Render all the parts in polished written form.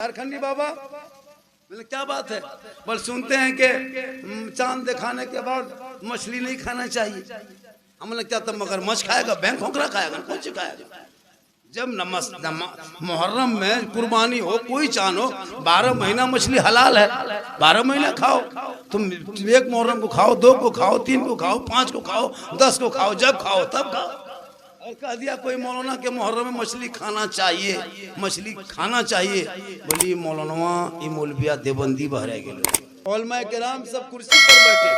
झारखंडी बाबा बोले क्या बात है। बोल सुनते हैं कि चांद दिखाने के बाद मछली नहीं खाना चाहिए। हमने क्या तब मगर मछ खाएगा, बैंक खोखरा खाएगा, कौन सी खाएगा। जब मुहर्रम में कुर्बानी हो, कोई चांद हो, 12 महीना मछली हलाल है, 12 महीना खाओ। तुम एक मुहर्रम को खाओ, 2 को खाओ, 3 को खाओ, 5 को खाओ, 10 को खाओ, जब खाओ तब खाओ। और कह दिया कोई मौलाना के मुहर्रम में मछली खाना चाहिए, मछली खाना चाहिए। बोली मौलाना ये मौलविया देवबंदी बहरे गए। उलमा किराम सब कुर्सी पर बैठे।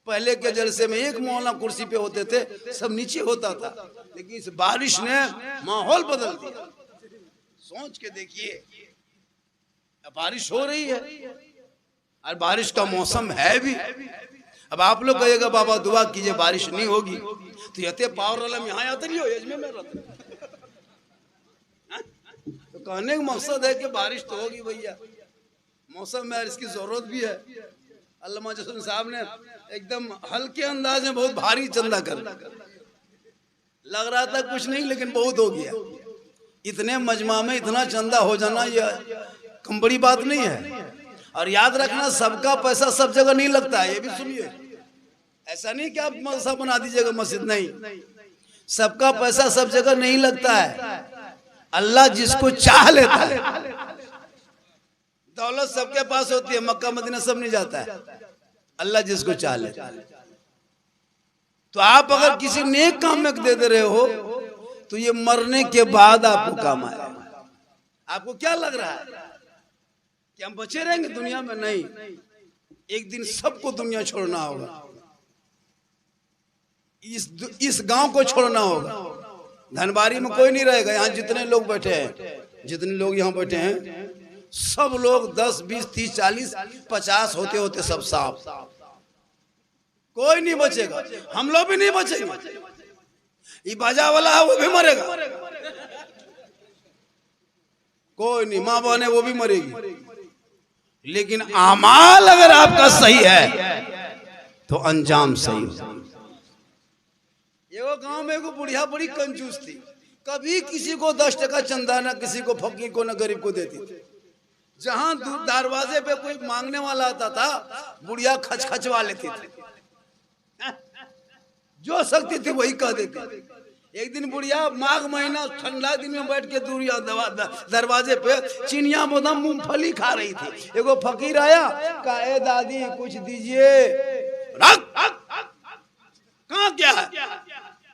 पहले के जलसे में एक मौलाना कुर्सी पे होते थे, सब नीचे होता था, लेकिन इस बारिश ने माहौल बदल दिया। सोच के देखिए, बारिश हो रही है और बारिश का मौसम है भी। अब आप लोग कहिएगा बाबा दुआ कीजिए बारिश नहीं होगी, तो यते पावर वाला यहाँ आते नहीं हो यजमे में रहते। तो कहने का मकसद है कि बारिश तो होगी भैया, मौसम में इसकी जरूरत भी है। अल्लामा जसून साहब ने एकदम हल्के अंदाज में बहुत भारी चंदा कर, लग रहा था कुछ नहीं लेकिन बहुत हो गया। इतने मजमा में इतना चंदा हो जाना ये कम बड़ी बात नहीं है। और याद रखना सबका पैसा सब जगह नहीं लगता है, ये भी सुनिए। ऐसा नहीं कि आप मदरसा बना दीजिएगा मस्जिद, नहीं, सबका पैसा सब जगह नहीं लगता है। अल्लाह जिसको चाह लेता है। दौलत सबके पास होती है, मक्का मदीना सब नहीं जाता है, अल्लाह जिसको चाह लेता है। तो आप अगर किसी नेक काम में दे दे रहे हो तो ये मरने के बाद आपको काम आएगा। आपको क्या लग रहा है कि हम बचे रहेंगे दुनिया में? नहीं, एक दिन सबको दुनिया छोड़ना होगा। इस गांव को छोड़ना होगा। धनबारी में कोई नहीं रहेगा। यहाँ जितने लोग बैठे हैं, जितने लोग यहाँ बैठे हैं, सब लोग 10, 20, 30, 40, 50 होते होते सब साफ, कोई नहीं बचेगा। हम लोग भी नहीं बचेंगे। ये बाजा वाला है वो भी मरेगा, कोई नहीं। माँ बहन है वो भी मरेगी। लेकिन आमाल अगर आपका सही है तो अंजाम सही हो। एगो गांव में एगो बुढ़िया बड़ी कंजूस थी, कभी किसी को 10 टका चंदा ना किसी को, फकीर को ना गरीब को देती थी। जहां दरवाजे पे कोई मांगने वाला आता था, बुढ़िया खचखचवा लेती थी, जो सकती थी वही कह देती। एक दिन बुढ़िया माघ महीना ठंडा दिन में बैठ के दूरिया दरवाजे पे चिनिया बोदम मूंगफली खा रही थी। एगो फकीर आया, कहा ए दादी कुछ दीजिए। कहाँ क्या है?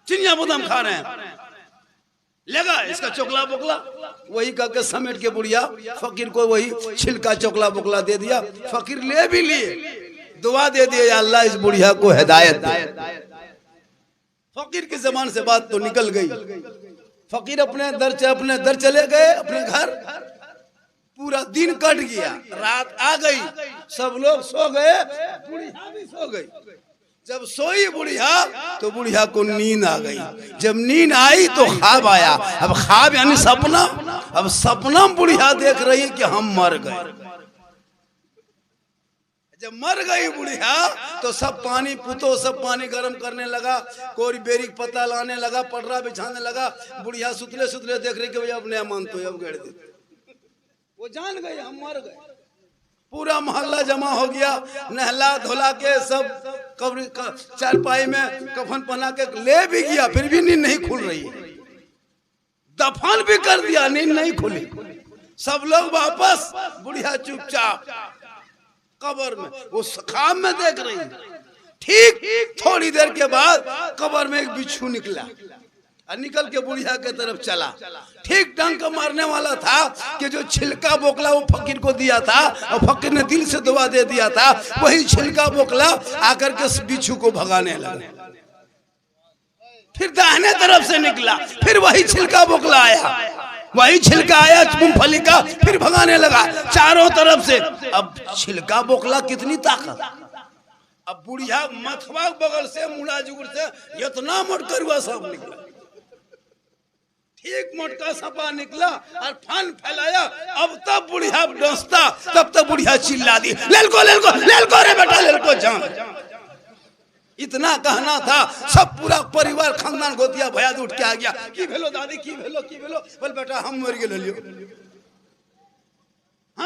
चिनिया बोदम खा रहे हैं, लेगा इसका चोकला बोकला। वही करके समेट के बुढ़िया फकीर को वही छिलका चोकला बोकला दे दिया। फकीर ले भी लिए, दुआ दे दिया अल्लाह इस बुढ़िया को हिदायत दे। फकीर की जबान से बात तो निकल गई। फकीर अपने दर चले गए अपने घर। पूरा दिन कट गया, रात आ गई, सब लोग सो गए, बुढ़िया भी सो गई। जब सोई बुढ़िया तो बुढ़िया को नींद आ गई। जब नींद आई तो ख्वाब आया। अब ख्वाब यानी सपना। अब सपना बुढ़िया देख रही कि हम मर गए। जब मर गई बुढ़िया तो सब पानी पुतो, सब पानी गर्म करने लगा, कोरी बेरी पत्ता लाने लगा, पटरा बिछाने लगा। बुढ़िया सुतले सुतले देख रही कि भैया अपने मन तो अब गड़ दे। वो जान गए हम मर गए। पूरा मोहल्ला जमा हो गया, नहला धोला के सब कब्र चारपाई में कफन पहना के ले भी गया, फिर भी नींद नहीं खुल रही है। दफन भी कर दिया, नींद नहीं खुली। सब लोग वापस, बुढ़िया चुपचाप कब्र में, वो ख्वाब में देख रही है। ठीक थोड़ी देर के बाद कब्र में एक बिच्छू निकला और निकल के बुढ़िया के तरफ चला। ठीक डंक मारने वाला था कि जो छिलका बोकला वो फकीर को दिया था और फकीर ने दिल से दुआ दे दिया था, वही छिलका बोकला आकर के बिच्छू को भगाने लगा। फिर दाहिने तरफ से निकला, फिर वही छिलका बोकला आया, वही छिलका आया मूंगफली का, फिर भगाने लगा चारों तरफ से। अब छिलका बोकला कितनी ताकत। अब बुढ़िया मथवा बगल से मुड़ा जुगुर से इतना मोटकरुआ सब निकला। ठीक मोटका सपा निकला और फन फैलाया। अब तब बुढ़िया डसता, तब तक बुढ़िया चिल्ला दी, लेलको लेलको लेलको रे बेटा लेलको जान। इतना कहना था, सब पूरा परिवार खानदान गोतिया भया उठ के आ गया। की भेलो दादी, की भेलो, की भेलो? बोल बेटा हम मर गेलियो।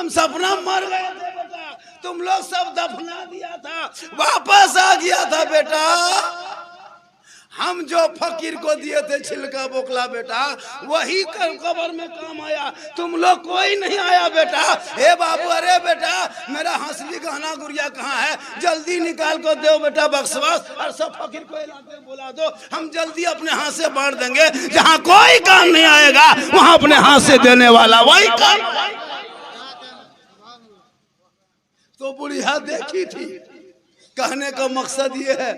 हम सपना मर गए थे बेटा, तुम लोग सब दफना दिया था, वापस आ गया था बेटा। हम जो फकीर को दिए थे छिलका बोकला बेटा, वही कब्र में काम आया, तुम लोग कोई नहीं आया बेटा। हे बाबू, अरे बेटा मेरा हंसली गहना गुड़िया कहाँ है, जल्दी निकाल कर दो बेटा बक्सवास, और सब फकीर को इलाके बुला दो, हम जल्दी अपने हाथ से बांट देंगे। जहाँ कोई काम नहीं आएगा वहाँ अपने हाथ से देने वाला वही काम। तो बुढ़िया देखी थी। कहने का मकसद ये है,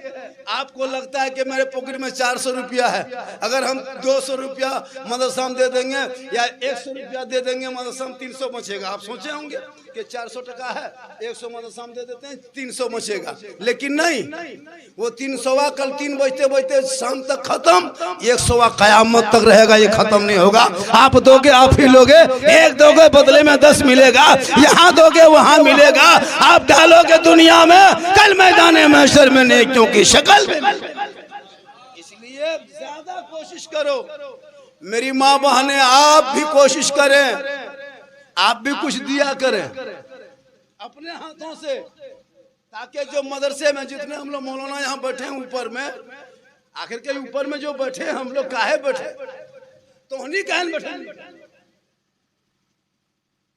आपको लगता है कि मेरे पॉकेट में 400 रुपया है, अगर हम 200 रुपया मदरसा में दे देंगे या 100 रुपया दे देंगे मदरसा में 300 बचेगा। आप सोचे होंगे कि 400 टका है, 100 मदरसा में दे देते हैं 300 बचेगा, लेकिन नहीं, वो 300 कल 3 बजते बजते शाम तक खत्म, 100 कयामत तक रहेगा, ये खत्म नहीं होगा। आप दोगे आप ही लोगे, एक दोगे बदले में 10 मिलेगा, यहाँ दोगे वहाँ मिलेगा। आप डालोगे दुनिया में, कल मैदाने महशर में नेकियों की शक्ल में। इसलिए ज्यादा कोशिश करो, मेरी माँ बहनें, आप भी कोशिश करें, आप भी कुछ दिया करें अपने हाथों से, ताकि जो मदरसे में जितने हम लोग मौलाना यहाँ बैठे हैं ऊपर में, आखिर के ऊपर में जो बैठे हैं, हम लोग काहे बैठे, तो हमनी काहे बैठे,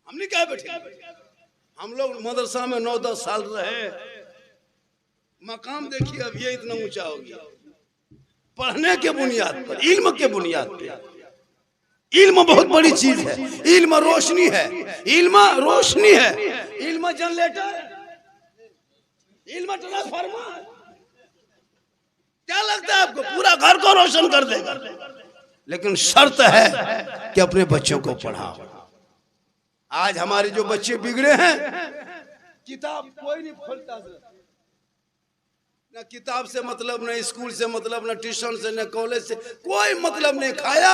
हमनी काहे बैठे, हम लोग मदरसा में 9-10 साल रहे, मकाम देखिए अब ये इतना ऊंचा हो गया, पढ़ने के बुनियाद पर, इल्म के बुनियाद पर। इल्म बहुत बड़ी चीज है, इल्म रोशनी है, इल्म रोशनी है, इल्म जनरेटर, इल्म ट्रांसफार्मर। क्या लगता है आपको, पूरा घर को रोशन कर देगा, लेकिन शर्त है कि अपने बच्चों को पढ़ाओ। आज हमारे जो बच्चे बिगड़े हैं, किताब कोई नहीं खोलता, ना किताब से मतलब, ना स्कूल से मतलब, ना ट्यूशन से, ना कॉलेज से, कोई मतलब नहीं। खाया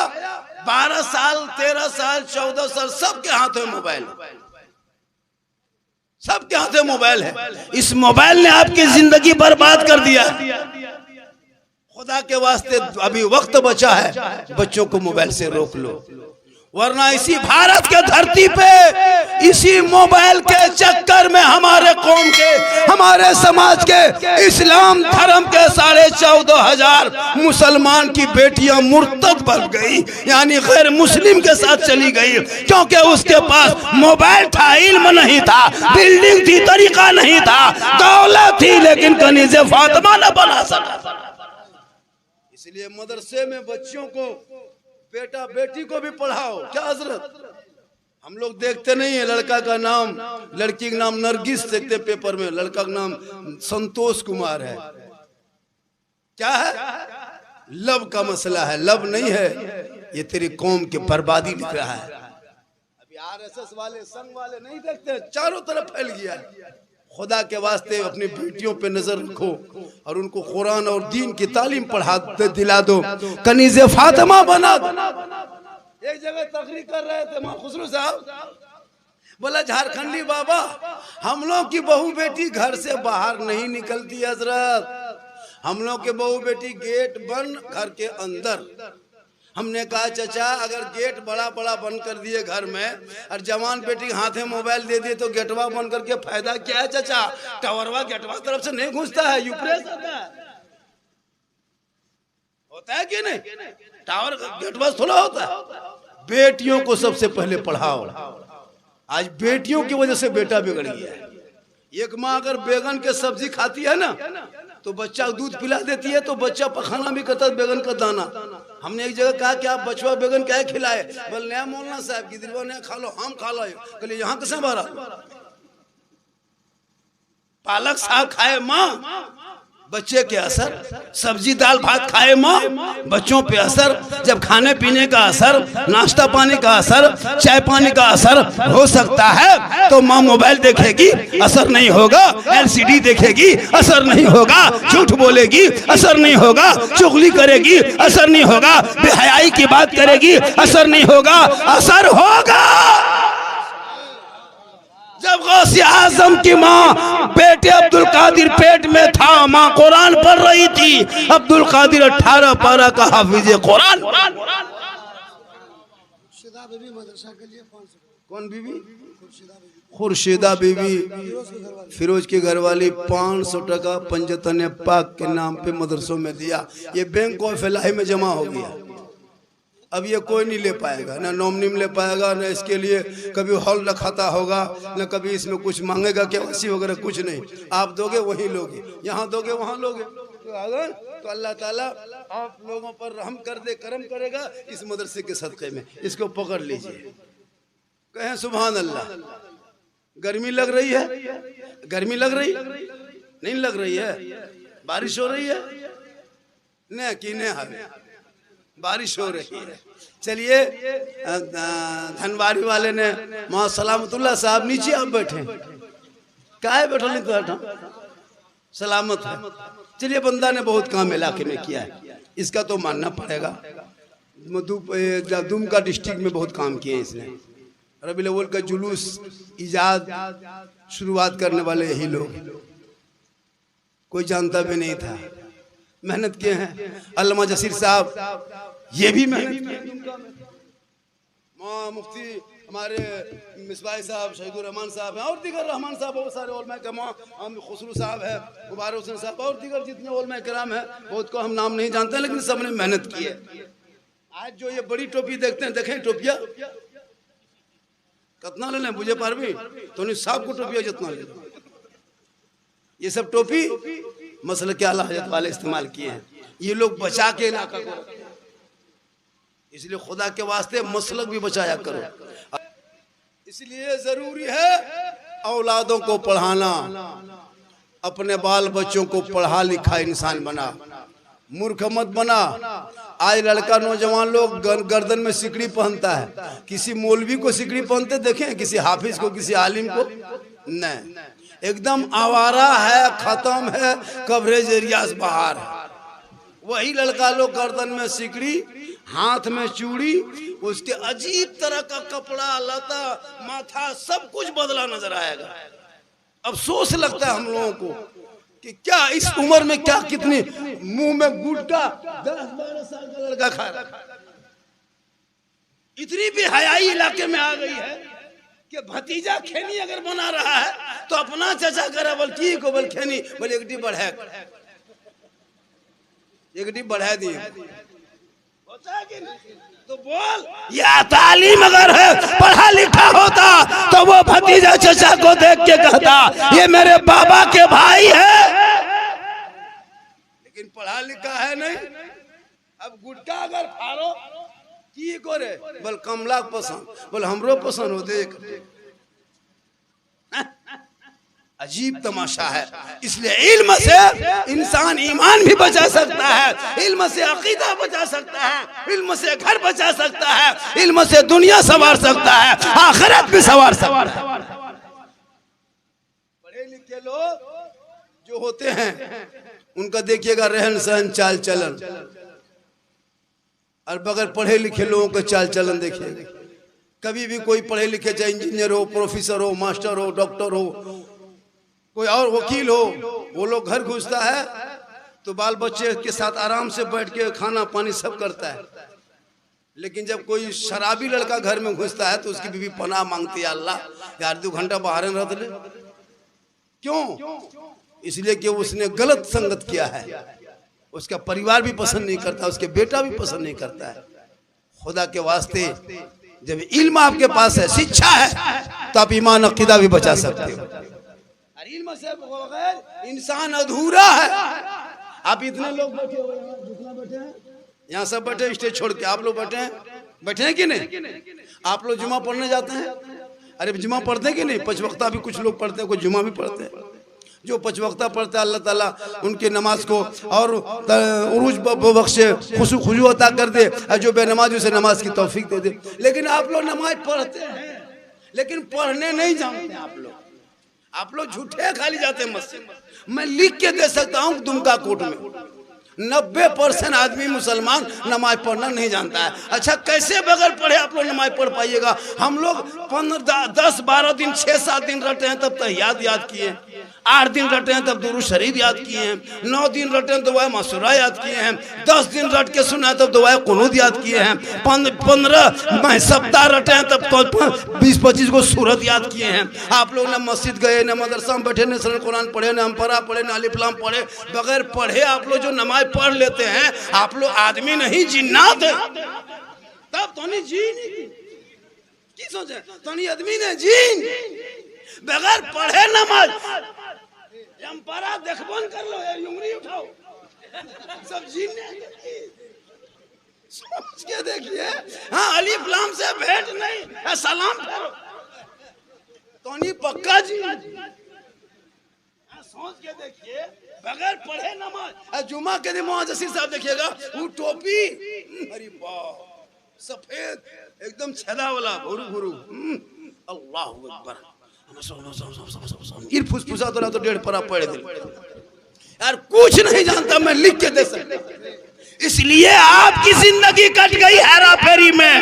12 साल 13 साल 14 साल सबके हाथ में मोबाइल, सबके हाथ में मोबाइल है। इस मोबाइल ने आपकी जिंदगी बर्बाद कर दिया। खुदा के वास्ते अभी वक्त बचा है, बच्चों को मोबाइल से रोक लो, वरना इसी भारत के धरती पे इसी मोबाइल के चक्कर में हमारे कौम के, हमारे समाज के, इस्लाम धर्म के 14,500 मुसलमान की बेटियां मुर्तद बन गई, यानी गैर मुस्लिम के साथ चली गई, क्योंकि उसके पास मोबाइल था, इल्म नहीं था, बिल्डिंग थी, तरीका नहीं था, दौलत थी, लेकिन कनीज़े फातिमा न बना सका। इसलिए मदरसे में बच्चों को, बेटा बेटी को भी पढ़ाओ। क्या हजरत, हम लोग देखते नहीं है, लड़का का नाम, लड़की का नाम नरगिस देखते पेपर में, लड़का का नाम संतोष कुमार है। क्या है, लव का मसला है, लव नहीं है, ये तेरी कौम की बर्बादी लिख रहा है। अभी आरएसएस वाले, संघ वाले नहीं देखते, चारों तरफ फैल गया है। खुदा के वास्ते अपनी बेटियों पे नजर रखो और उनको कुरान और दीन की तालीम पढ़ा दिला दो, कनीज़े फातिमा बना दो। एक जगह तकरीर कर रहे थे मां खुसरो साहब, बोला झारखंडी बाबा, हम लोग की बहू बेटी घर से बाहर नहीं निकलती हजरत, हम लोग के बहू बेटी गेट बंद घर के अंदर। हमने कहा चाचा, अगर गेट बड़ा बड़ा बंद कर दिए घर में और जवान बेटी हाथ में मोबाइल दे दिए तो गेटवा बंद करके फायदा क्या है चाचा, टावरवा गेटवा तरफ से नहीं घुसता है, यूप्रेस होता है कि नहीं, टावर गेटवा थोड़ा होता है। बेटियों को सबसे पहले पढ़ाओ। आज बेटियों की वजह से बेटा बिगड़ गया है। एक माँ अगर बैगन के सब्जी खाती है ना, तो बच्चा दूध पिला देती है, तो बच्चा पखाना भी करता है बैगन का दाना। हमने एक जगह कहा कि आप बचवा बैगन क्या खिलाए, बोल नया मौलाना साहब की दिलवा नया खा लो, हम खा लो। कहले यहाँ कैसे भरा, पालक साग खाए माँ, बच्चे के असर, सब्जी दाल भात खाए माँ, बच्चों पे असर। जब खाने पीने का असर, नाश्ता पानी का असर, चाय पानी का असर हो सकता है, तो माँ मोबाइल देखेगी, असर नहीं होगा, एलसीडी देखेगी, असर नहीं होगा, झूठ बोलेगी, असर नहीं होगा, चुगली करेगी, असर नहीं होगा, बेहयाई की बात करेगी, असर नहीं होगा, असर होगा। जब गौसे आजम की माँ बेटे अब्दुल कादिर पेट में था, माँ कुरान पढ़ रही थी, अब्दुल कादिर 18 पारा का हाफिज कुरान। कौन बीबी? खुर्शीदा बीवी फिरोज की घरवाली 500 टका पंजतन पाक के नाम पे मदरसों में दिया। ये बैंक ऑफ इलाही में जमा हो गया। अब ये कोई नहीं ले पाएगा, ना नॉमिनी में ले पाएगा, ना इसके लिए कभी हॉल रखाता होगा, ना कभी इसमें कुछ मांगेगा केवाईसी वगैरह कुछ नहीं। आप दोगे वहीं लोगे, यहाँ दोगे वहाँ लोगे। तो अगर तो अल्लाह ताला आप लोगों पर रहम कर दे, करम करेगा इस मदरसे के सदक़े में। इसको पकड़ लीजिए, कहें सुभान अल्लाह। गर्मी लग रही है? गर्मी लग रही नहीं लग रही है? बारिश हो रही है? नहीं कि नहीं हमें बारिश हो रही है। चलिए धनबारी वाले ने वहाँ सलामतुल्लाह साहब नीचे आप बैठे, काहे बैठो नहीं बैठा, सलामत है। चलिए बंदा ने बहुत काम इलाके में किया है, इसका तो मानना पड़ेगा। दुमका डिस्ट्रिक्ट में बहुत काम किए इसने। रबीउल अव्वल का जुलूस इजाद शुरुआत करने वाले यही लोग, कोई जानता भी नहीं था, मेहनत किए हैं। अल्लामा जसीर साहब ये भी मेहनत किए। मुफ्ती हमारे मिसबाह साहब, शहीदुर रहमान साहब हैं और दीगर रहमान साहब, बहुत सारे उलमा कराम, खुसरू साहब है, मुबारक हुसैन साहब और दीगर जितने उलमा कराम हैं, बहुत को हम नाम नहीं जानते लेकिन सबने मेहनत की है। आज जो ये बड़ी टोपी देखते हैं, देखें टोपिया कितना ले लें मुझे पर भी तो नहीं, साहब को टोपिया जितना ले, ये सब टोपी मसल के आला हजरत वाले इस्तेमाल किए हैं। ये लोग बचा के इलाका को, इसलिए खुदा के वास्ते मसलक भी बचाया करो। इसलिए जरूरी है औलादों को पढ़ाना, अपने बाल बच्चों को पढ़ा लिखा इंसान बना, मूर्ख मत बना। आज लड़का नौजवान लोग गर्दन में सिकड़ी पहनता है, किसी मौलवी को सिकड़ी पहनते देखें, किसी हाफिज को, किसी आलिम को नहीं, एकदम आवारा है, खत्म है, कवरेज एरिया से बाहर है। वही लड़का लोग गर्दन में सिकड़ी, हाथ में चूड़ी, उसके अजीब तरह का कपड़ा लता, माथा, सब कुछ बदला नजर आएगा। अफसोस लगता है हम लोगों को कि क्या इस उम्र में क्या कितनी मुंह में गुटखा 10-12 साल का लड़का खा रहा है। इतनी भी हयाई इलाके में आ गई है कि भतीजा खेनी अगर बना रहा है तो अपना चचा करा बोल की को बोल खेनी बोल एक डी बढ़ा दिए, होता है कि नहीं? तो बोल या तालीम अगर है, पढ़ा लिखा होता तो वो भतीजा चचा को देख के कहता ये मेरे बाबा के भाई है, लेकिन पढ़ा लिखा है नहीं। अब गुटका अगर फाड़ो की करे बोल कमला पसंद, बोल हमरो पसंद हो देख। अजीब तमाशा है। इसलिए इल्म से इंसान ईमान भी बचा सकता है, इल्म से अकीदा बचा सकता है, इल्म से घर बचा सकता है, इल्म से दुनिया संवार सकता है, आखिरत भी संवार सकता है। पढ़े लिखे लोग जो होते हैं उनका देखिएगा रहन सहन, चाल चलन, और बगैर पढ़े लिखे लोगों का चाल चलन देखिएगा। कभी भी कोई पढ़े लिखे, चाहे इंजीनियर हो, प्रोफेसर हो, मास्टर हो, डॉक्टर हो, कोई और वकील हो, वो लोग घर घुसता है तो बाल बच्चे के साथ आराम से बैठ के खाना पानी सब करता है। लेकिन जब कोई शराबी लड़का घर में घुसता है तो उसकी बीवी पनाह मांगती है, अल्लाह यार 2 घंटा बाहर रह ले। क्यों? इसलिए कि उसने गलत संगत किया है, उसका परिवार भी पसंद नहीं करता, उसके बेटा भी पसंद नहीं करता है। खुदा के वास्ते जब इल्म आपके पास है, शिक्षा है, तो आप ईमान अकीदा भी बचा सकते हो। इल्म से बगैर इंसान अधूरा है। आप इतने लोग बैठे हुए हैं, जितना बैठे हैं यहाँ सब बैठे, स्टेज छोड़ के आप लोग बैठे हैं कि नहीं? आप लोग जुमा पढ़ने जाते हैं? अरे जुमा पढ़ते हैं कि नहीं? 5 वक्ता भी कुछ लोग पढ़ते हैं, कोई जुमा भी पढ़ते हैं। जो 5 वक्ता पढ़ता है अल्लाह ताला उनके नमाज को और उरूज बख्शे, खुशू अता कर दे, और जो बेनमाज उसे नमाज की तौफीक दे दे। लेकिन आप लोग नमाज पढ़ते हैं लेकिन पढ़ने नहीं जानते। आप लोग झूठे खाली जाते हैं मस्जिद। मैं लिख के दे सकता हूँ दुमका कोर्ट में 90% आदमी मुसलमान नमाज पढ़ना नहीं जानता है। अच्छा कैसे बगैर पढ़े आप लोग नमाज पढ़ पाइएगा? हम लोग 10-12 दिन 6-7 दिन रहते हैं तब तक याद किए। 8 दिन रटे हैं तब दुरूद शरीफ याद किए हैं, 9 दिन रटे हैं तो वह मसूरा याद किए हैं, 10 दिन रट के सुना तब तो वह कुनूत याद किए हैं, 15 सप्ताह रटे हैं तब तो 20-25 को सूरत याद किए हैं। आप लोग न मस्जिद गए, न मदरसा में बैठे, न सरल कुरान पढ़े, न अम्परा पढ़े, न अलिफ लाम पढ़े, बगैर पढ़े आप लोग जो नमाज पढ़ लेते हैं, आप लोग आदमी नहीं जिन्नात है। तब तो नहीं जी नहीं की सोचे तो नहीं आदमी ने जीन बगैर पढ़े नमाज अम्परा देखबन कर लो यार, उंगली उठाओ सब जीने सोच के देखिए। हाँ अलिफ लाम से भेंट नहीं, सलाम फेरो तो नहीं पक्का जी। सोच के देखिए बगैर पढ़े नमाज। जुमा के दिन मुअज्जिन साहब देखिएगा वो टोपी, अरे वाह सफेद एकदम छेदा वाला भुरु भुरु, अल्लाह अकबर फुसफुसा तो 1.5 परा पढ़ दे यार, कुछ नहीं जानता मैं लिख के दे सकता। इसलिए आपकी जिंदगी कट गई हेरा फेरी में,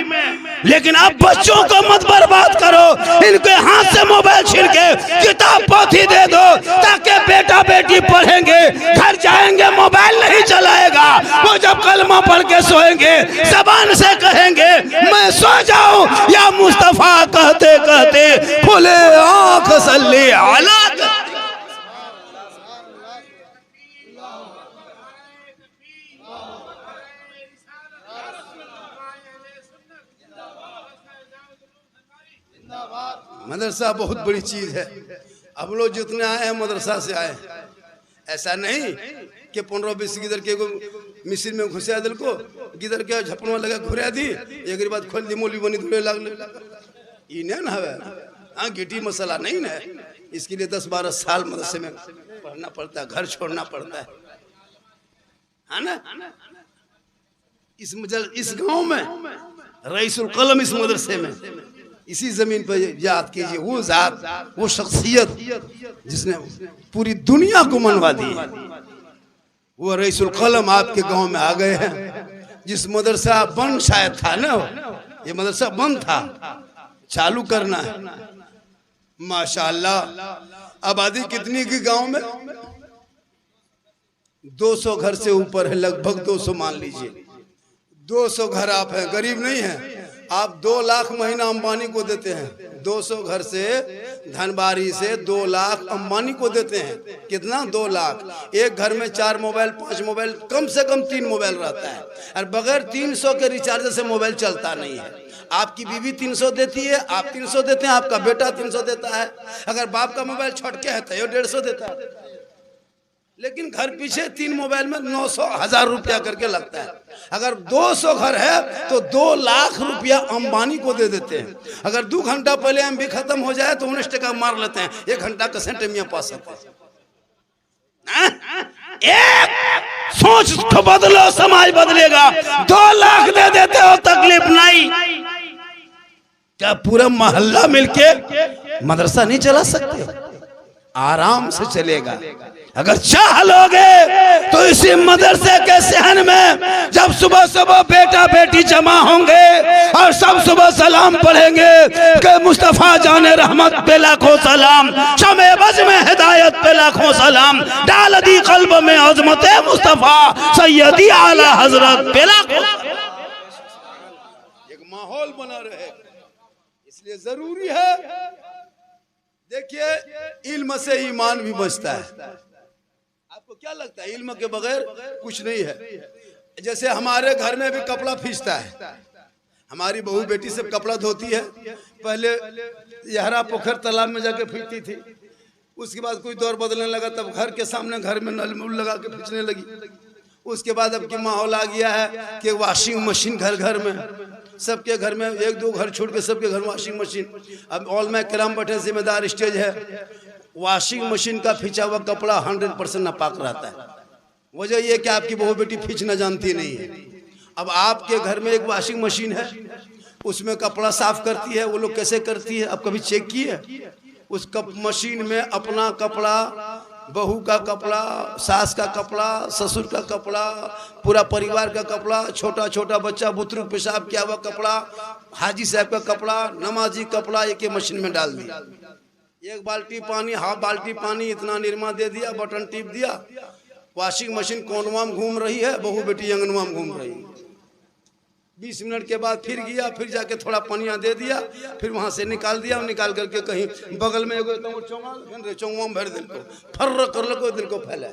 लेकिन आप बच्चों को मत बर्बाद करो। इनके हाथ से मोबाइल छीन के किताब पोथी दे दो ताकि बेटा बेटी पढ़ेंगे, घर जाएंगे मोबाइल नहीं चलाएगा। वो जब कलमा पढ़ के सोएंगे जबान से कहेंगे मैं सो जाऊं या मुस्तफा कहते कहते खुले आंख सल्ली अला। मदरसा बहुत बड़ी चीज है। अब लोग जितने आए हैं मदरसा से आए, ऐसा नहीं कि 15-20 गिदर के मिशन में घुसा दिल को गिदर के झपनवा लगा घुरा दी, एक बात खोल दी मोली बनी धुले लगले ये नहीं ना है। हाँ गिटी मसाला नहीं ना, इसके लिए 10-12 साल मदरसे में पढ़ना पड़ता है, घर छोड़ना पड़ता है ना। इस गांव में रईसुल कलम इस मदरसे में, इसी जमीन पर याद कीजिए वो जात, वो शख्सियत जिसने पूरी दुनिया को मनवा दी, वो रईसुल कलम आपके गांव में आ गए हैं। जिस मदरसा बंद शायद था ना, ये मदरसा बंद था, चालू करना है। माशाअल्लाह आबादी कितनी की गांव में? 200 घर से ऊपर है, लगभग 200 मान लीजिए। 200 घर आप हैं, गरीब नहीं हैं आप। 2 लाख महीना अंबानी को देते हैं। 200 घर से धनबारी से 2 लाख अंबानी को देते हैं। कितना? 2 लाख। एक घर में 4 मोबाइल 5 मोबाइल, कम से कम 3 मोबाइल रहता है, और बगैर 300 के रिचार्ज से मोबाइल चलता नहीं है। आपकी बीवी 300 देती है, आप 300 देते हैं, आपका बेटा 300 देता है। अगर बाप का मोबाइल छोटके है तो 150 देता है। लेकिन घर पीछे 3 मोबाइल में 900-1000 रुपया करके लगता है। अगर 200 घर है तो 2 लाख रुपया अंबानी को दे देते हैं। अगर 2 घंटा पहले एमबी खत्म हो जाए तो 19 टका मार लेते हैं, 1 घंटा का सेंट में पास सकते हैं। एक सोच को बदलो, समाज बदलेगा। 2 लाख दे देते हो तकलीफ नहीं, क्या पूरा मोहल्ला मिलके मदरसा नहीं चला सकते? आराम से चलेगा। अगर चाह लोगे तो इसी मदरसे के सहन में जब सुबह सुबह बेटा बेटी जमा होंगे और सब सुबह सलाम पढ़ेंगे कि मुस्तफा जाने रहमत पे लाखों सलाम, शमे बज में हिदायत पे लाखों सलाम, डाल दी कल्ब में अजमत मुस्तफा सैयदी आला हजरत पे लाखों। एक माहौल बना रहे, इसलिए जरूरी है। देखिए इल्म से ईमान भी बचता है। आपको क्या लगता है इल्म के बगैर कुछ नहीं है? जैसे हमारे घर में भी कपड़ा फीसता है, हमारी बहू बेटी सब कपड़ा धोती है। पहले यहरा पोखर तालाब में जाके फींचती थी, उसके बाद कोई दौर बदलने लगा, तब घर के सामने घर में नल मुल लगा के फींचने लगी। उसके बाद अब की माहौल आ गया है कि वॉशिंग मशीन घर घर में, सबके घर में, 1-2 घर छोड़ के सबके घर वॉशिंग मशीन। अब ऑलमा कराम बैठे जिम्मेदार स्टेज है, वॉशिंग मशीन का खींचा हुआ कपड़ा 100% नापाक रहता है। वजह यह कि आपकी बहू बेटी खींचना जानती नहीं है। अब आपके घर में एक वॉशिंग मशीन है, उसमें कपड़ा साफ करती है। वो लोग कैसे करती है, आप कभी चेक किए? उस मशीन में अपना कपड़ा, बहू का कपड़ा, सास का कपड़ा, ससुर का कपड़ा, पूरा परिवार का कपड़ा, छोटा छोटा बच्चा बुतरू पेशाब किया हुआ कपड़ा, हाजी साहब का कपड़ा, नमाजी कपड़ा, एक मशीन में डाल दिया। एक बाल्टी पानी, हाफ बाल्टी पानी, इतना निरमा दे दिया, बटन टिप दिया, वॉशिंग मशीन कोनवा में घूम रही है, बहू बेटी अंगनवा में घूम रही है। 20 मिनट के बाद फिर गया, फिर जाके थोड़ा पानिया दे दिया, फिर वहां से निकाल दिया, निकाल करके कहीं बगल में एगो चौंगा में भर दिल को फर्र कर लो, दिल को फैला।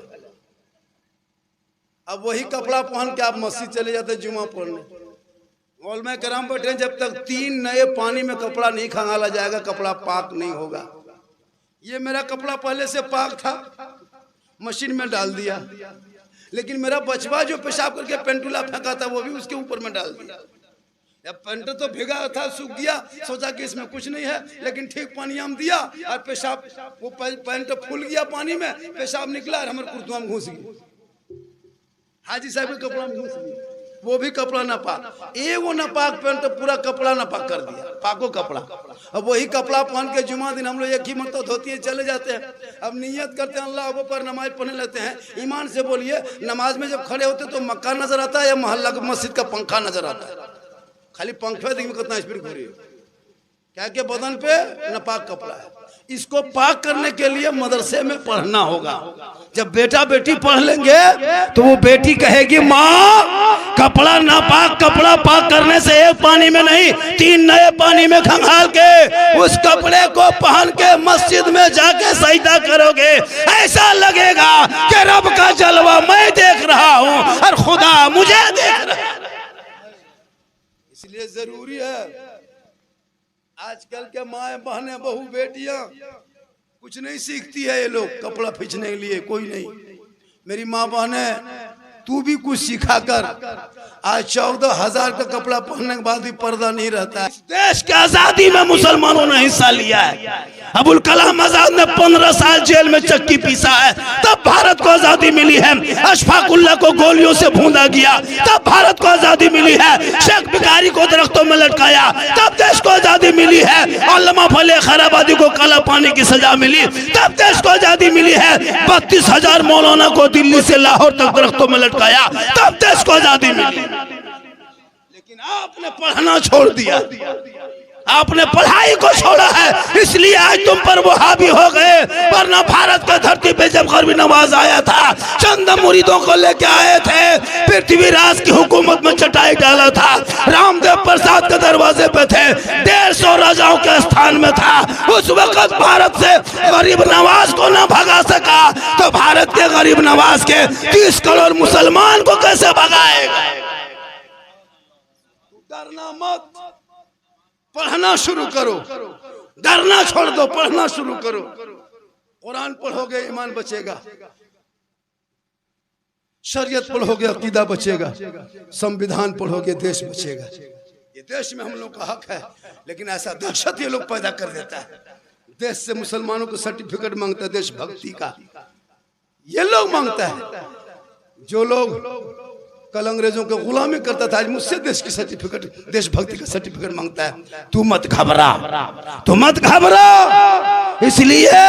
अब वही कपड़ा पहन के आप मस्जिद चले जाते जुमा पढ़ने। मौलवी कराम बैठे, जब तक 3 नए पानी में कपड़ा नहीं खंगाला जाएगा कपड़ा पाक नहीं होगा। ये मेरा कपड़ा पहले से पाक था, मशीन में डाल दिया, लेकिन मेरा बचवा जो पेशाब करके पेंटूला फेंका था वो भी उसके ऊपर में डाल दिया। अब पेंट तो भिगा था, सूख गया, सोचा कि इसमें कुछ नहीं है, लेकिन ठीक पानी हम दिया और पेशाब, वो पेंट फूल गया पानी में, पेशाब निकला और हमारे कुर्तुआ में घुस गई, हाजी साहब के कपड़ा में घुस गई, वो भी कपड़ा नापाक। एगो नापाक पेंट पूरा कपड़ा नापाक कर दिया, पाको कपड़ा। अब वही कपड़ा पहन के जुमा दिन हम लोग एक ही मरतबा धोती है चले जाते हैं। अब नियत करते हैं अल्लाह पर, नमाज पढ़ने लगते हैं। ईमान से बोलिए, नमाज में जब खड़े होते तो मक्का नजर आता है या मोहल्ला का मस्जिद का पंखा नजर आता है? खाली पंखे देखिए कितना स्पीड घूरी, क्या के बदन पे नापाक कपड़ा है। इसको पाक करने के लिए मदरसे में पढ़ना होगा। जब बेटा बेटी पढ़ लेंगे तो वो बेटी कहेगी माँ कपड़ा नापाक, कपड़ा पाक करने से एक पानी में नहीं 3 नए पानी में खंगाल के उस कपड़े को पहन के मस्जिद में जाके सजदा करोगे, ऐसा लगेगा कि रब का जलवा मैं देख रहा हूँ और खुदा मुझे देख रहा है। इसलिए जरूरी है, आजकल के माए बहने बहू बेटियां कुछ नहीं सीखती है, ये लोग कपड़ा खींचने के लिए कोई नहीं। मेरी माँ बहने तू भी कुछ सिखा कर। आज 14,000 का कपड़ा पहनने के बाद भी पर्दा नहीं रहता है। देश की आजादी में मुसलमानों ने हिस्सा लिया है। अबुल कलाम आजाद ने 15 साल जेल में चक्की पीसा है, तब भारत को आजादी मिली है। अशफाकुल्लाह को गोलियों से भूंदा गया, तब भारत को आजादी मिली है। शेख भिखारी को दरख्तों में लटकाया, तब देश को आजादी मिली है। अल्लामा फले खैराबादी को काला पानी की सजा मिली, तब देश को आजादी मिली है। 32,000 मौलाना को दिल्ली से लाहौर तक दरख्तों में लटकाया, तब देश को आजादी मिली। लेकिन आपने पढ़ना छोड़ दिया, आपने पढ़ाई को छोड़ा है, इसलिए आज तुम पर वो हावी हो गए। वरना भारत की धरती पे जब गरबी नवाज आया था, चंद मुरीदों को लेके आए थे, पृथ्वीराज की हुकूमत में चटाई डाला था, रामदेव प्रसाद के दरवाजे पे थे, 150 राजाओं के स्थान में था। उस वक्त भारत से गरीब नवाज को ना भगा सका, तो भारत के गरीब नवाज के 30 करोड़ मुसलमान को कैसे भगाएगा? डरना मत, पढ़ना शुरू करो, डरना छोड़ दो, पढ़ना शुरू करो। कुरान पढ़ोगे ईमान बचेगा, शरीयत पढ़ोगे अकीदा बचेगा, संविधान पढ़ोगे देश बचेगा। ये देश में हम लोग का हक है, लेकिन ऐसा दहशत ये लोग पैदा कर देता है। देश से मुसलमानों को सर्टिफिकेट मांगता है देशभक्ति का, ये लोग मांगता है। जो लोग कल अंग्रेजों के गुलामी करता था, आज मुझसे देश की सर्टिफिकेट, देशभक्ति का सर्टिफिकेट मांगता है। तू मत घबरा, तू मत घबरा, इसलिए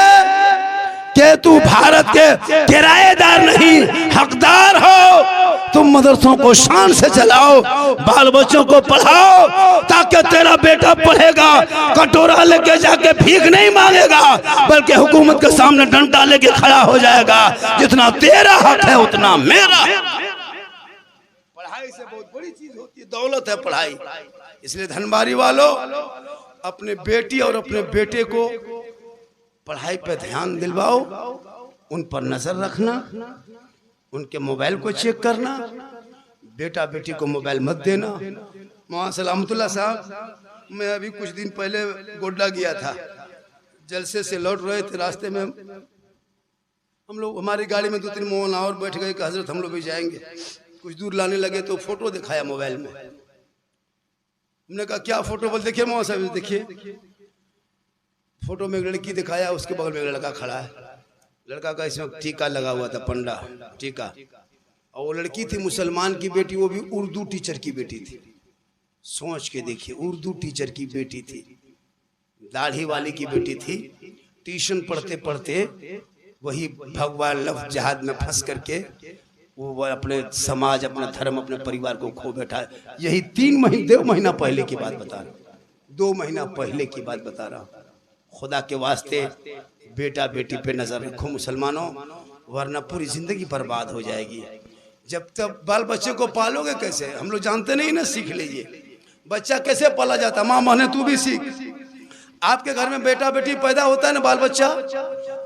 कि तू भारत के किराएदार नहीं हकदार हो। तुम मदरसों को शान से चलाओ, बाल बच्चों को पढ़ाओ, ताकि तेरा बेटा पढ़ेगा, कटोरा लेके जाके भीख नहीं मांगेगा, बल्कि हुकूमत के सामने डंडा लेके खड़ा हो जाएगा। जितना तेरा हक है उतना मेरा। पढ़ाई से बहुत बड़ी चीज होती है, दौलत है पढ़ाई। इसलिए धनबारी वालों, अपने बेटी और अपने बेटे को पढ़ाई पर ध्यान दिलवाओ, उन पर नजर रखना, उनके मोबाइल को चेक करना। बेटा बेटी को मोबाइल मत देना। मौलाना सलामतुल्लाह साहब, मैं अभी कुछ दिन पहले गोड्डा गया था, जलसे से लौट रहे थे, रास्ते में हम लोग, हमारी गाड़ी में 2-3 मौलाना और बैठ गए कि हजरत हम लोग भी जाएंगे। कुछ दूर लाने लगे तो फोटो दिखाया मोबाइल में। हमने कहा क्या फोटो? बोल देखिए मौलाना साहब, देखिए फोटो में एक लड़की दिखाया, उसके बगल में एक लड़का खड़ा है। लड़का का इसमें टीका लगा हुआ था, पंडा टीका, और वो लड़की थी मुसलमान की बेटी, वो भी उर्दू टीचर की बेटी थी। सोच के देखिए, उर्दू टीचर की बेटी थी, दाढ़ी वाली की बेटी थी। ट्यूशन पढ़ते पढ़ते वही भगवान लफ्ज़ जहाद में फंस करके वो अपने समाज, अपना धर्म, अपने परिवार को खो बैठा। यही 2 महीना पहले की बात बता रहा हूँ, 2 महीना पहले की बात बता रहा हूँ। खुदा के वास्ते बेटा बेटी पे नजर रखो मुसलमानों, वरना पूरी जिंदगी बर्बाद हो जाएगी। जब तक बाल बच्चे को पालोगे कैसे, हम लोग जानते नहीं ना, सीख लीजिए बच्चा कैसे पाला जाता। माँ माने तू भी सीख। आपके घर में बेटा बेटी पैदा होता है ना, बाल बच्चा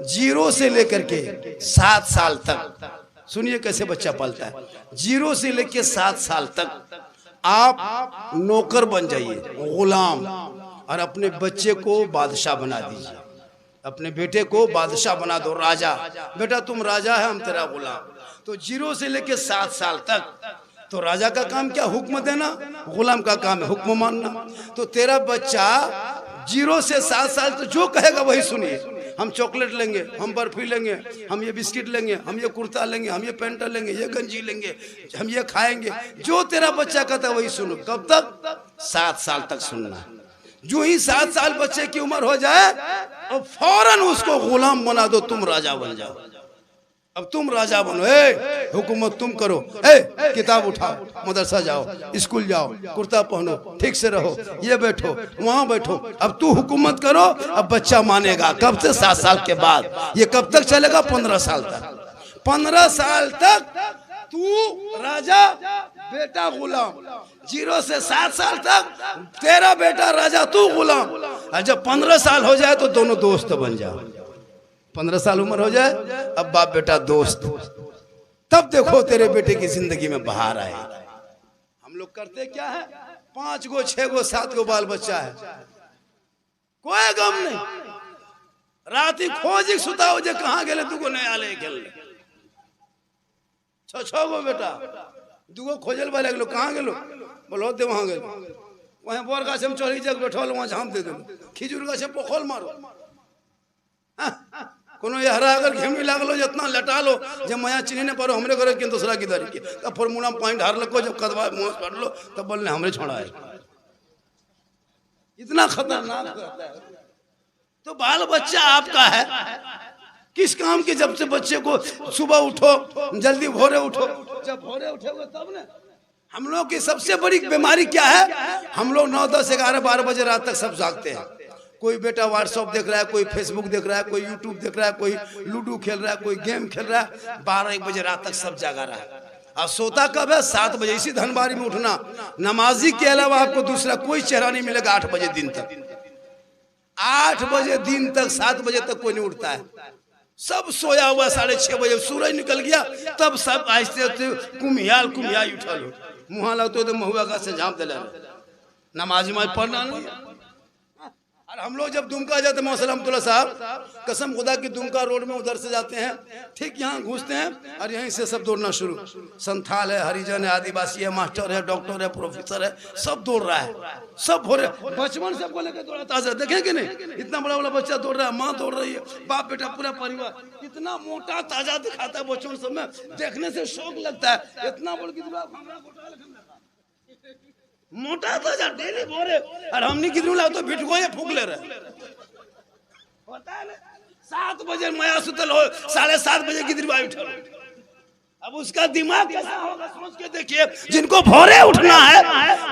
0 से लेकर के 7 साल तक, सुनिए कैसे बच्चा पालता है। 0 से लेकर 7 साल तक आप नौकर बन जाइए, गुलाम, और अपने बच्चे को बादशाह बना दीजिए। अपने बेटे को बादशाह बना दो, राजा। बेटा तुम राजा है, हम तेरा गुलाम। तो 0 से लेकर 7 साल तक तो राजा का काम क्या, हुक्म देना। गुलाम का काम है हुक्म मानना। तो तेरा बच्चा 0 से 7 साल तो जो कहेगा वही सुनिए। हम चॉकलेट लेंगे, हम बर्फी लेंगे, हम ये बिस्किट लेंगे, हम ये कुर्ता लेंगे, हम ये पैंट लेंगे, ये गंजी लेंगे, हम ये खाएंगे। जो तेरा बच्चा कहता है वही सुनो। कब तक? 7 साल तक सुनना। जो ही 7 साल बच्चे की उम्र हो जाए अब फौरन उसको गुलाम बना दो, तुम राजा बन जाओ। अब तुम राजा बनो, हुकूमत तुम करो, किताब उठाओ, मदरसा जाओ, स्कूल जाओ, कुर्ता पहनो, ठीक से रहो, ये बैठो, वहां बैठो। अब तू हुकूमत करो। अब बच्चा मानेगा। कब से? 7 साल के बाद। ये कब तक चलेगा? 15 साल तक। 15 साल तक तू राजा, बेटा गुलाम। 0 से 7 साल तक तेरा बेटा राजा, तू गुलाम। और जब 15 साल हो जाए तो दोनों दोस्त बन जाओ। 15 साल उम्र हो जाए, अब बाप बेटा दोस्त। तब देखो तेरे बेटे की जिंदगी में बहार आए। हम लोग करते क्या है, 5 गो 6 गो 7 गो बाल बच्चा है, कोई गम नहीं। राती खोजी सुताओ जे कहाँ गेले, दुगो नहीं आले खेल। 6 गो बेटा, दुगो खोजल वाले गेलो, कहाँ गेलो? बोलो दे वहां गेलो, वहां बोर गाछ में चढ़ी जग बैठल, वहां झाम दे दो। खिजूर गाछ में पोखल मारो। कोनो यहरा अगर घेमी लागलो, जितना लटा लो, जब माया चिन्ह ने पारो हमरे करे के दूसरा की दारी के, तब फॉर्मूला में पानी ढार लको, जब कदवा मुंह पड़ लो तब बोलने हमरे छोड़ा है। इतना खतरनाक रहता है। तो बाल बच्चा आपका है, किस काम के? जब से बच्चे को सुबह उठो, जल्दी भोरे उठो। जब भोरे उठोगे तब ना। हम लोग की सबसे बड़ी बीमारी क्या है, हम लोग 9, 10, 11, 12 बजे रात तक सब जागते हैं। कोई बेटा व्हाट्सएप देख रहा है, कोई फेसबुक देख रहा है, कोई यूट्यूब देख रहा है, कोई लूडो खेल रहा है, कोई गेम खेल रहा है। 12-1 बजे रात तक सब जागा रहा है। और सोता कब है? 7 बजे। इसी धनबारी में उठना। नमाजी के अलावा आपको दूसरा कोई चेहरा नहीं मिलेगा 8 बजे दिन तक। 8 बजे दिन तक, 7 बजे तक कोई नहीं उठता है। सब सोया हुआ। 6:30 बजे सूरज निकल गया, तब सब आहिस्ते कुम्हियाल उठल, मुँह लगते तो महुआ का से झाँप दिला। नमाज पढ़ना नहीं। और हम लोग जब दुमका जाते हैं, मौसलमतुल्लाह साहब कसम खुदा की, दुमका रोड में उधर से जाते हैं, ठीक यहाँ घुसते हैं और यहीं से सब दौड़ना शुरू। संथाल है, हरिजन है, आदिवासी है, मास्टर है, डॉक्टर है, प्रोफेसर है, सब दौड़ रहा है। सब हो रहे, बचपन सबको लेकर दौड़ा। ताजा देखें कि नहीं, इतना बड़ा बड़ा बच्चा दौड़ रहा है, माँ दौड़ रही है, बाप बेटा पूरा परिवार। इतना मोटा ताजा दिखाता है बच्चों सब में, देखने से शौक लगता है। इतना बड़ा मोटा ताजा डेली भोरे, और हमने कितने लाओ तो बिट को ये फूक ले रहे। पता है 7 बजे माया सुतल हो, 7:30 बजे गिदरी उठल। अब उसका दिमाग कैसा होगा सोच के देखिए। जिनको भोरे उठना है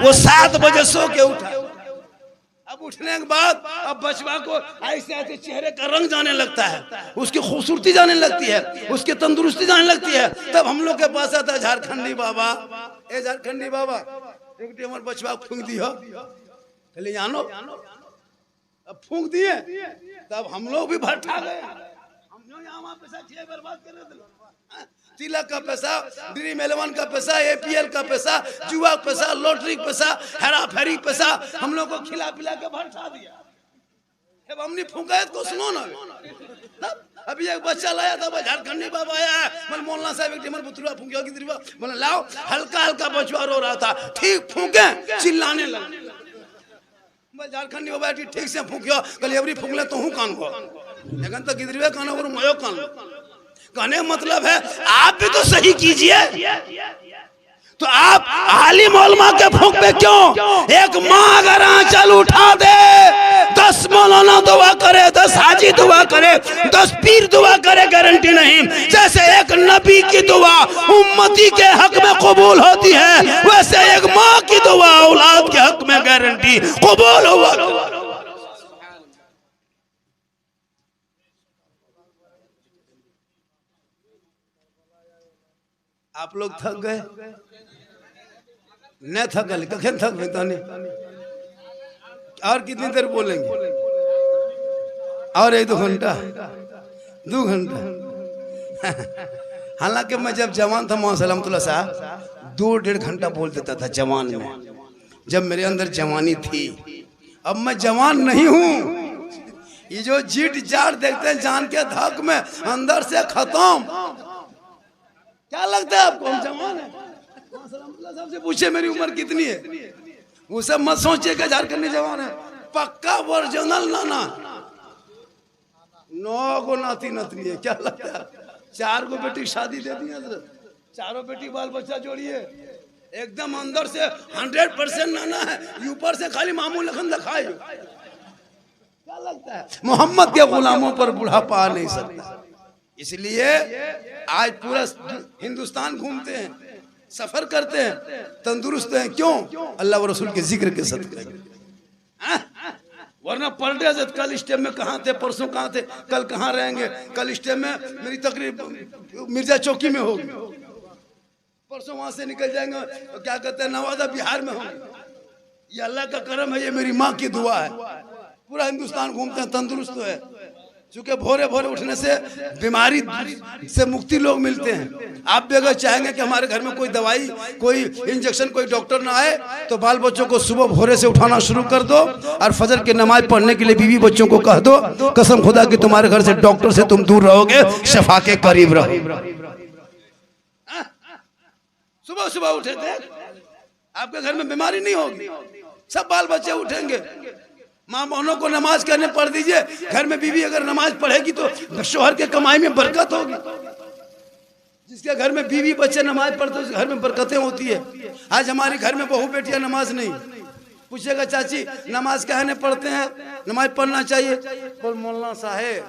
वो 7 बजे सो के उठा। अब उठने के बाद अब बचवा को ऐसे ऐसे चेहरे का रंग जाने लगता है, उसकी खूबसूरती जाने लगती है, उसकी तंदुरुस्ती जाने लगती है। तब हम लोग के पास आता है झारखंडी बाबा, ए झारखंडी बाबा एक हमारे बचवा फूंक दिया, पहले जानो। अब फूंक दिए, तब हम लोग भी भट्ठा गए। हम लोग यहाँ पैसा बर्बाद कर रहे थे। तिलक का पैसा, ड्रीम 11 का पैसा, APL का पैसा, जुआ का पैसा, लॉटरी का पैसा, हेरा फेरी पैसा, हम लोग को खिला पिला के भट्ठा दिया। अब हमने फूंका है तो सुनो ना। अभी एक बच्चा लाया था, झारखंडी बाबा आया है, मैं मोहल्ला साहब एक टिमर पुतुआ फूंकिया की दरीवा, बोला लाओ। हल्का हल्का बचवा रो रहा था, ठीक फूंके चिल्लाने लगा। मैं झारखंडी बाबा ठीक से फूंकिया, कल एवरी फूंकले तो हूँ कान को, लेकिन तो गिदरीवा कान और मयो कान। कहने मतलब है आप भी तो सही कीजिए। तो आप आलिम उलमा के फूंक पे क्यों? एक माँ अगर आंचल उठा दे, 10 मौलाना दुआ करे, 10 हाजी दुआ करे, 10 पीर दुआ करे, गारंटी नहीं। जैसे एक नबी की दुआ उम्मती के हक में कबूल होती है, वैसे एक माँ की दुआ औलाद के हक में गारंटी कबूल हुआ। आप लोग थक गए न थकल कखन थक गए ताने और कितनी देर बोलेंगे और 1-2 घंटा 2 घंटा हालांकि मैं जब जवान था मोहम्मद सलामतुल्लाह साहब 2-1.5 घंटा बोल देता था जवान में, जब मेरे अंदर जवानी थी। अब मैं जवान नहीं हूँ। ये जो जीट जाट देखते हैं जान के धक में अंदर से खत्म। क्या लगता है आपको हम जवान हैं? साहब से पूछे मेरी उम्र कितनी है, वो सब मत सोचिए कि झारखंडी जवान है। पक्का ओरिजिनल नाना 9 गो नाती नतनी है। क्या लगता है 4 गो बेटी शादी दे दी है, चारों बेटी बाल बच्चा जोड़िए एकदम अंदर से 100% नाना है, ऊपर से खाली मामू लखन दिखाए। क्या लगता है मोहम्मद के गुलामों पर बुढ़ापा आ नहीं सकता। इसलिए आज पूरा हिंदुस्तान घूमते हैं, सफर करते हैं, तंदुरुस्त हैं। क्यों? अल्लाह व रसूल के जिक्र के सदके। वरना पर डे कल स्टेप में कहाँ थे, परसों कहाँ थे, कल कहाँ रहेंगे। कल स्टेप में मेरी तकरीर मिर्जा चौकी में होगी, परसों वहां से निकल जाएंगे क्या कहते हैं नवादा बिहार में होंगे। ये अल्लाह का करम है, ये मेरी माँ की दुआ है। पूरा हिंदुस्तान घूमते हैं, तंदुरुस्त है। क्योंकि भोरे भोरे उठने से बीमारी से मुक्ति लोग मिलते हैं। आप भी अगर चाहेंगे कि हमारे घर में कोई दवाई, कोई इंजेक्शन, कोई डॉक्टर ना आए, तो बाल बच्चों को सुबह भोरे से उठाना शुरू कर दो और फजर की नमाज पढ़ने के लिए बीवी बच्चों को कह दो। कसम खुदा कि तुम्हारे घर से डॉक्टर से तुम दूर रहोगे, शफा के करीब रहो। सुबह सुबह उठे थे, आपके घर में बीमारी नहीं होगी, सब बाल बच्चे उठेंगे। माँ बहनों को नमाज करने पढ़ दीजिए। घर में बीवी अगर नमाज पढ़ेगी तो शोहर के कमाई में बरकत होगी। जिसके घर में बीवी बच्चे नमाज पढ़ते हैं, घर में बरकतें होती है। आज हमारे घर में बहू बेटियां नमाज नहीं। पूछेगा चाची नमाज कहने पढ़ते हैं, नमाज पढ़ना चाहिए। बोल मौलाना साहेब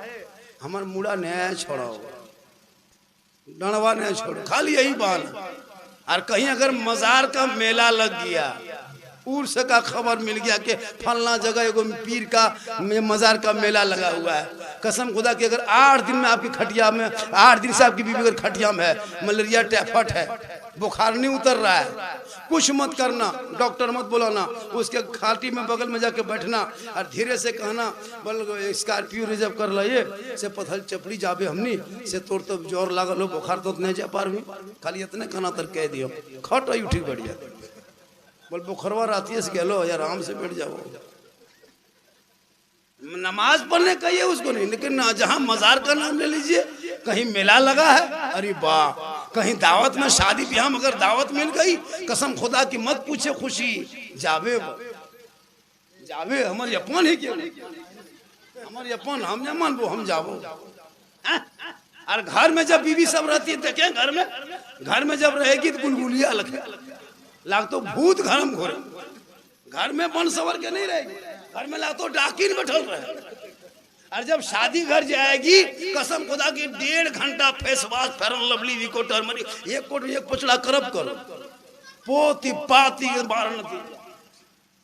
हमार मुड़ा नया छोड़ो, डणवा नया छोड़ो, खाली यही बात। और कहीं अगर मजार का मेला लग गया, उर्स का खबर मिल गया कि फलना जगह एगो पीर का मजार का मेला लगा हुआ है, कसम खुदा कि अगर 8 दिन में आपकी खटिया में, 8 दिन से आपकी बीवी अगर खटिया में है, मलेरिया टाइफाइड है, बुखार नहीं उतर रहा है, कुछ मत करना, डॉक्टर मत बुलाना, उसके खाटी में बगल में जाके बैठना और धीरे से कहना बोल स्कॉर्पियो रिजर्व कर लाइए से पथल चपड़ी जाबे हमनी से तोड़ तो जोर लागल हो, बुखार तो नहीं जा पार, खाली इतने कहना तर कह दियो खट आई उठी बढ़िया। बोल बुखरवा रातिये से गलो यार आराम से बैठ जाओ। नमाज पढ़ने कहिए उसको नहीं, लेकिन जहां मजार का नाम ले लीजिए, कहीं मेला लगा है, अरे वाह, कहीं दावत में शादी ब्याह में अगर दावत मिल गई, कसम खुदा की मत पूछे खुशी जावे जावे हमारे अपन ही क्यों, हमारे अपन हम न मानबो हम जाबो। और घर में जब बीवी सब रहती है, देखें घर में जब रहेगी तो गुलगुलिया लाग तो भूत घर में घोरे, घर में बन सवर के नहीं रहेगी, घर में लाग तो डाकिन बैठल रहे। और जब शादी घर जाएगी, कसम खुदा की 1.5 घंटा फेस वॉश, फेरन लवली, विको टर्मरिक, एक कोट एक पचड़ा करब करो, पोती पाती बारनती,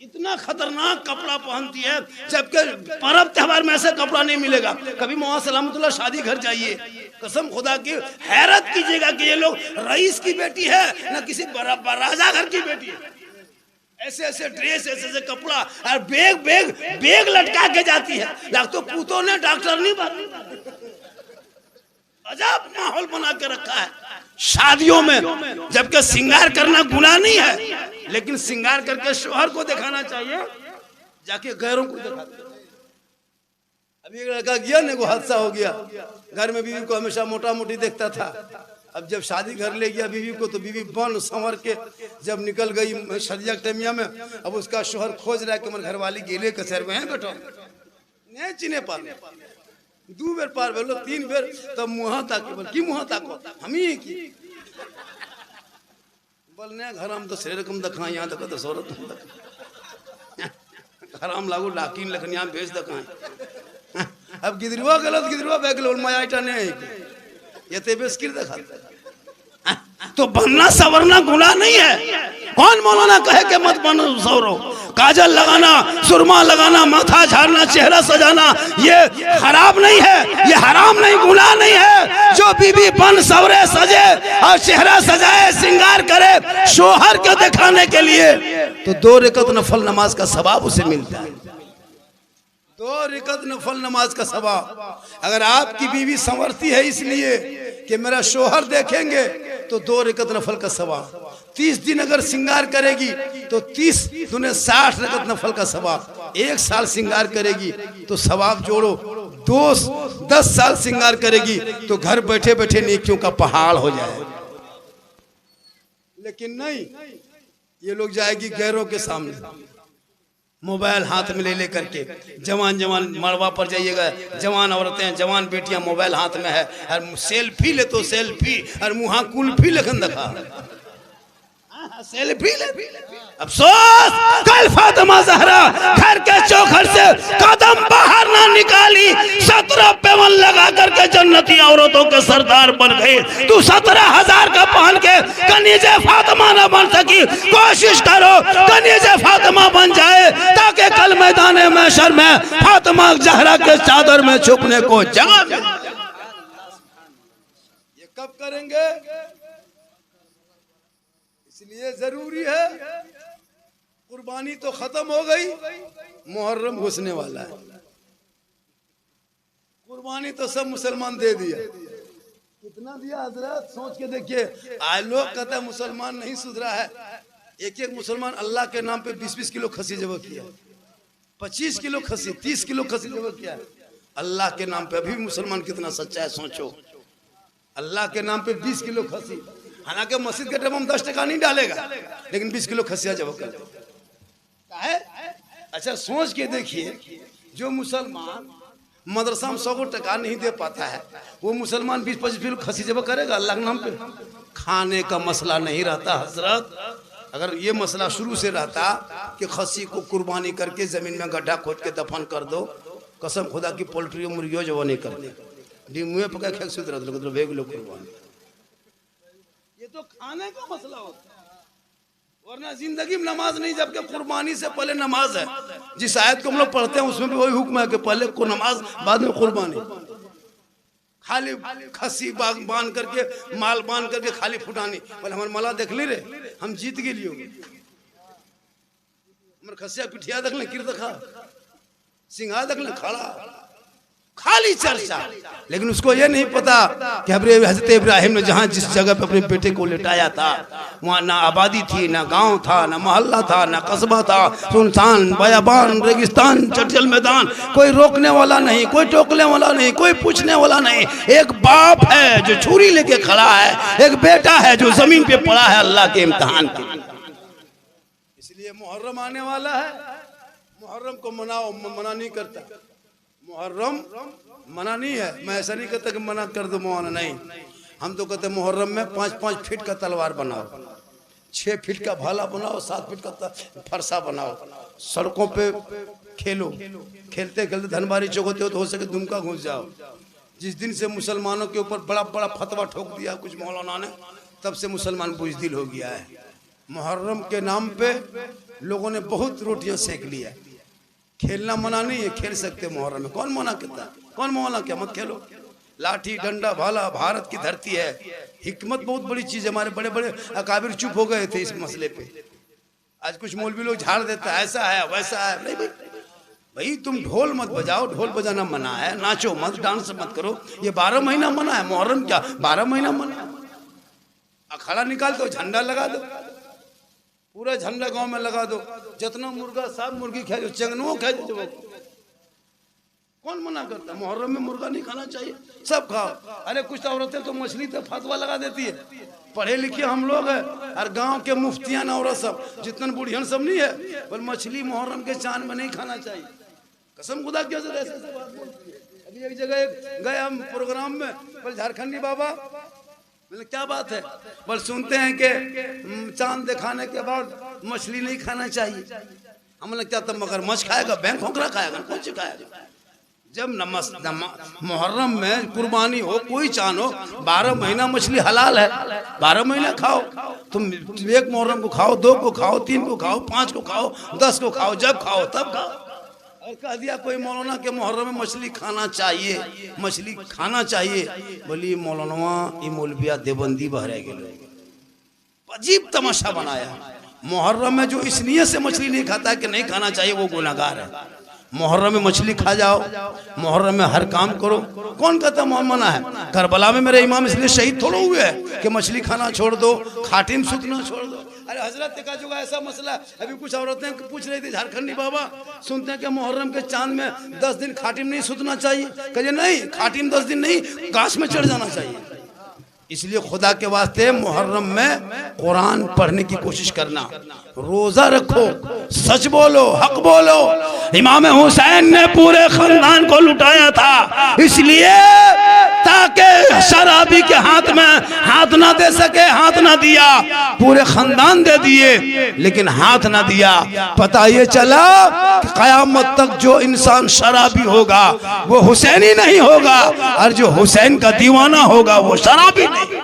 इतना खतरनाक कपड़ा पहनती है। जबकि पर्व त्योहार में ऐसा कपड़ा नहीं मिलेगा। कभी मोहम्मद सलामतुल्लाह शादी घर जाइए, कसम खुदा की हैरत कीजिएगा कि ये लोग रईस की बेटी है ना किसी राजा घर की बेटी है। ऐसे ऐसे ड्रेस, ऐसे ऐसे कपड़ा और बेग लटका के जाती है। लाग तो पूतों ने डॉक्टर नहीं बात, अजब माहौल बना के रखा है शादियों में। जबकि श्रृंगार करना गुनाह नहीं है, लेकिन श्रृंगार करके शोहर को दिखाना चाहिए, जाके गैरों को दिखाते। अभी एक लड़का गया ना, को हादसा हो गया, घर में बीवी को हमेशा मोटा मोटी देखता था। अब जब शादी घर ले गया बीवी को, तो बीवी बन संवर के जब निकल गई सरिया टेमिया में, अब उसका शोहर खोज रहा है कि हमारे घरवाली गेले कचहर में है बैठो, नहीं चिने पार, 2 बेर पार भेलो, 3 बेर, तब मुहा ताके बोल की मुहा ताको हम ही की बोल ने घर हम तो शरीर रकम दखा, यहाँ तक तो शोहरत घर हम लागू डाकिन लखन यहाँ भेज दखा। अब गिदरुआ गलत गिदरुआ बैग लो मायाटा नहीं ये ते बेस्किर दिखाता। तो बनना सवरना गुनाह नहीं है। कौन मौलाना कहे कि मत बनो सवरो, काजल लगाना, सुरमा लगाना, माथा झाड़ना, चेहरा सजाना, ये खराब नहीं है, ये हराम नहीं, गुनाह नहीं है। जो बीवी बन सवरे सजे और चेहरा सजाए श्रृंगार करे शोहर को दिखाने के लिए, तो 2 रकात नफल नमाज का सवाब उसे मिलता है। 2 रकात नफल नमाज का सवाब। अगर आपकी बीवी संवरती है इसलिए कि मेरा शोहर देखेंगे तो 2 रकात नफल का सवाब। 30 दिन अगर श्रृंगार करेगी तो 30 तूने 60 रकात नफल का सवाब। 1 साल श्रृंगार करेगी तो सवाब जोड़ो, 10 साल श्रृंगार करेगी तो घर बैठे बैठे नेकियों का पहाड़ हो जाए। लेकिन नहीं, ये लोग जाएगी गैरों के सामने, मोबाइल हाथ में ले लेकर के। जवान जवान मड़वा पर जाइएगा, जवान औरतें जवान बेटियां मोबाइल हाथ में है और सेल्फी ले तो सेल्फी और मुहा कुल्फी लेखन दिखा सेल्फी ले। अफसोस कल फातिमा जहरा घर के चौखट से कदम बाहर ना निकाली, 17 पेवन लगा करके जन्नती औरतों के सरदार बन गई। तू 17,000 का पहन के कनीजे फातिमा ना बन सकी, कोशिश करो कनीजे फातिमा बन जाए ताकि कल मैदान महशर में फातिमा जहरा के चादर में छुपने को जगह मिले। ये कब करेंगे? इसलिए जरूरी है। कुर्बानी तो खत्म हो गई, मुहर्रम घुसने वाला है। कुर्बानी तो सब मुसलमान दे दिया। कितना दिया हजरत? सोच के देखिए। आज लोग कहते हैं मुसलमान नहीं सुधरा है। एक मुसलमान अल्लाह के नाम पे 20-20 किलो खसी जबह किया, 25 किलो खसी, 30 किलो खसी जबह किया अल्लाह के नाम पे। अभी मुसलमान कितना सच्चा है सोचो। अल्लाह के नाम पे 20 किलो खसी, हालांकि मस्जिद के डब्बा में 10 टका नहीं डालेगा, लेकिन 20 किलो खसिया जब कर है। अच्छा सोच के देखिए, जो मुसलमान मदरसा में 100 टका नहीं दे पाता है, वो मुसलमान 20-25 किलो खसी जब करेगा अल्लाह के नाम पे। खाने का मसला नहीं रहता हजरत। अगर ये मसला शुरू से रहता कि खसी को कुर्बानी करके जमीन में गड्ढा खोद के दफन कर दो, कसम खुदा की पोल्ट्री मुर्गियों जो वो नहीं करते, मुँह पका खेल सुधर कुर्बानी। ये तो खाने का मसला होता है, वरना जिंदगी में नमाज नहीं, जबकि कुर्बानी से पहले नमाज है। जिस आयत को हम लोग पढ़ते हैं उसमें भी वही हुक्म है कि पहले को नमाज बाद में कुर्बानी। खाली खसी बांध करके माल बांध करके खाली फुटानी, पहले हमारे मला देख ले रे, हम जीत गए लियो हमारे खसिया पिठिया देख ले, किर देखा सिंघा देख ले, खड़ा खाली चर्चा। लेकिन उसको ये नहीं पता कि हजरत इब्राहिम ने जहाँ जिस जगह पे अपने बेटे को लिटाया था वहाँ ना आबादी थी, ना गांव था, ना मोहल्ला था, ना कस्बा था, सुनसान बयाबान रेगिस्तान चटजल मैदान, कोई रोकने वाला नहीं, कोई टोकने वाला नहीं, कोई पूछने वाला नहीं। एक बाप है जो छुरी लेके खड़ा है, एक बेटा है जो जमीन पे पड़ा है अल्लाह के इम्तिहान के। इसलिए मुहर्रम आने वाला है, मुहर्रम को मनाओ। मना नहीं करता, मुहर्रम मना नहीं है। मैं ऐसा नहीं कहता कि मना कर दो, मौना नहीं। हम तो कहते मुहर्रम में 5-5 फीट का तलवार बनाओ, 6 फीट का भाला बनाओ, 7 फीट का फरसा बनाओ, सड़कों पे खेलो, खेलते खेलते धनबारी चौक होते हो तो हो सके दुमका घुस जाओ। जिस दिन से मुसलमानों के ऊपर बड़ा बड़ा फतवा ठोक दिया कुछ मौलाना ने, तब से मुसलमान बुजदिल हो गया है। मुहर्रम के नाम पे लोगों ने बहुत रोटियां सेक लिया। खेलना मना नहीं है, खेल सकते मुहर्रम में, कौन मना कहता है? कौन मना क्या? मत खेलो। लाठी डंडा भाला भारत की धरती है। हिकमत बहुत बड़ी चीज है। हमारे बड़े बड़े अकाबिर चुप हो गए थे इस मसले पे। आज कुछ मौलवी लोग झाड़ देता है, ऐसा है वैसा है। नहीं भाई तुम ढोल मत बजाओ, ढोल बजाना मना है। नाचो मत, डांस मत करो, ये 12 महीना मना है। मुहर्रम क्या 12 महीना मना है? अखाड़ा निकाल दो, झंडा लगा दो, पूरा झंडा गांव में लगा दो, जितना मुर्गा सब मुर्गी खाए, चंगनुओं खाए। कौन मना करता? मुहर्रम में मुर्गा नहीं खाना चाहिए, सब खाओ। अरे कुछ औरतें तो मछली तो फतवा लगा देती है। पढ़े लिखे हम लोग है, और गांव के मुफ्तियान औरत सब जितने बुढ़ियन सब नहीं है, पर मछली मुहर्रम के चांद में नहीं खाना चाहिए। कसम खुदा की ऐसे बात बोलती है। अभी एक जगह गए हम प्रोग्राम में, पर झारखंडी बाबा बोले क्या बात है? बस सुनते हैं कि चांद दिखाने के बाद मछली नहीं खाना चाहिए। हमने क्या तब मगर मछ खाएगा, बैंक खोखरा खाएगा, कौन सी खाएगा? जब मुहर्रम में कुर्बानी हो, कोई चांद हो, 12 महीना मछली हलाल है, 12 महीना खाओ। तुम एक मुहर्रम को खाओ, 2 को खाओ, 3 को खाओ, 5 को खाओ, 10 को खाओ, जब खाओ तब खाओ। और कह दिया कोई मौलाना के मुहर्रम में मछली खाना चाहिए, मछली खाना चाहिए। बोली मौलाना ये मौलविया देवबंदी बहरे गए। अजीब तमाशा बनाया। मुहर्रम में जो इस नियत से मछली नहीं खाता है कि नहीं खाना चाहिए वो गुनाहगार है। मुहर्रम में मछली खा जाओ, मुहर्रम में हर काम करो। कौन कहता मना है? करबला में मेरे इमाम इसलिए शहीद थोड़ा हुए हैं कि मछली खाना छोड़ दो, खाटिम सुतना छोड़ दो। अरे हजरत का जो ऐसा मसला, अभी कुछ औरतें पूछ रही थी झारखंडी बाबा सुनते हैं कि मुहर्रम के चांद में 10 दिन खाटिम नहीं सुतना चाहिए। कहिए नहीं, खाटिम 10 दिन नहीं, गाछ में चढ़ जाना चाहिए। इसलिए खुदा के वास्ते मुहर्रम में कुरान पढ़ने की कोशिश करना, रोजा रखो, सच बोलो, हक बोलो। इमाम हुसैन ने पूरे खानदान को लुटाया था, इसलिए ताकि शराबी के हाथ में हाथ ना दे सके, हाथ ना दिया। पूरे खानदान दे दिए लेकिन हाथ ना दिया। पता ये चला कि कयामत तक जो इंसान शराबी होगा वो हुसैनी नहीं होगा, और जो हुसैन का दीवाना होगा वो शराबी नहीं।